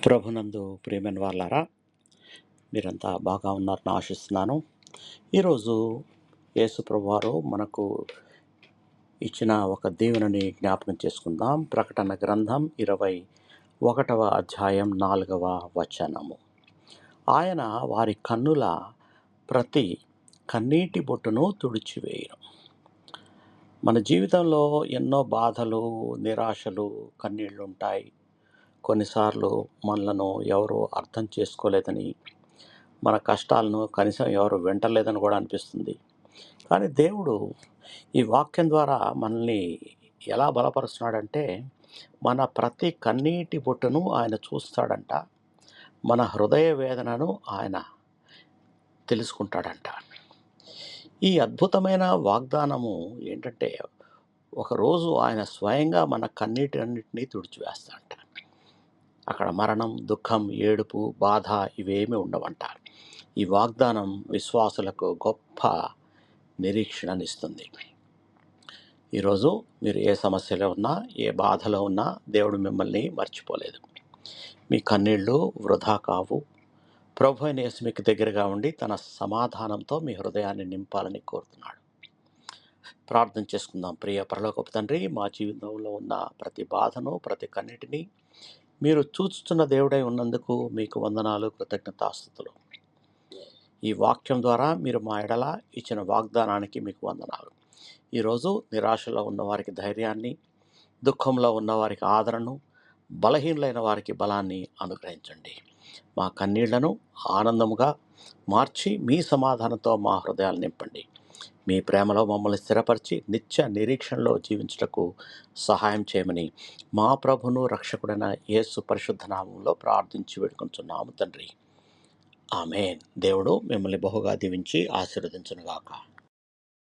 ప్రభునందు ప్రియమైన వాళ్ళారా, మీరంతా బాగా ఉన్నారని ఆశిస్తున్నాను. ఈరోజు యేసు ప్రభువారు మనకు ఇచ్చిన ఒక దీవెనని జ్ఞాపకం చేసుకుందాం. ప్రకటన గ్రంథం 21వ అధ్యాయం 4వ వచనము. ఆయన వారి కన్నుల ప్రతి కన్నీటి బొట్టును తుడిచివేయును. మన జీవితంలో ఎన్నో బాధలు, నిరాశలు, కన్నీళ్ళు ఉంటాయి. కొన్నిసార్లు మనలను ఎవరు అర్థం చేసుకోలేదని, మన కష్టాలను కనీసం ఎవరు వింటలేదని కూడా అనిపిస్తుంది. కానీ దేవుడు ఈ వాక్యం ద్వారా మనల్ని ఎలా బలపరుస్తున్నాడంటే, మన ప్రతి కన్నీటి బొట్టును ఆయన చూస్తాడంట. మన హృదయ వేదనను ఆయన తెలుసుకుంటాడంట. ఈ అద్భుతమైన వాగ్దానము ఏంటంటే, ఒకరోజు ఆయన స్వయంగా మన కన్నీటన్నిటినీ తుడిచివేస్తాడంట. అక్కడ మరణం, దుఃఖం, ఏడుపు, బాధ ఇవేమీ ఉండవంట. ఈ వాగ్దానం విశ్వాసులకు గొప్ప నిరీక్షణనిస్తుంది. ఈరోజు మీరు ఏ సమస్యలో ఉన్నా, ఏ బాధలో ఉన్నా దేవుడు మిమ్మల్ని మర్చిపోలేదు. మీ కన్నీళ్ళు వృధా కావు. ప్రభు అయిన యేసు మీకు దగ్గరగా ఉండి తన సమాధానంతో మీ హృదయాన్ని నింపాలని కోరుతున్నాడు. ప్రార్థన చేసుకుందాం. ప్రియ పరలోకపు తండ్రి, మా జీవితంలో ఉన్న ప్రతి బాధను, ప్రతి కన్నీటిని మీరు చూస్తున్న దేవుడై ఉన్నందుకు మీకు వందనాలు, కృతజ్ఞతాస్తుతులు. ఈ వాక్యం ద్వారా మీరు మా ఎడల ఇచ్చిన వాగ్దానానికి మీకు వందనాలు. ఈరోజు నిరాశలో ఉన్న వారికి ధైర్యాన్ని, దుఃఖంలో ఉన్న వారికి ఆదరణను, బలహీనులైన వారికి బలాన్ని అనుగ్రహించండి. మా కన్నీళ్లను ఆనందముగా మార్చి మీ సమాధానంతో మా హృదయాలు నింపండి. మీ ప్రేమలో మమ్మల్ని స్థిరపరిచి నిత్య నిరీక్షణలో జీవించుటకు సహాయం చేయమని మా ప్రభును రక్షకుడైన యేసు పరిశుద్ధ నామంలో ప్రార్థించి వేడుకొంచున్నాము తండ్రి. ఆమేన్. దేవుడు మిమ్మల్ని బహుగా దీవించి ఆశీర్వదించునుగాక.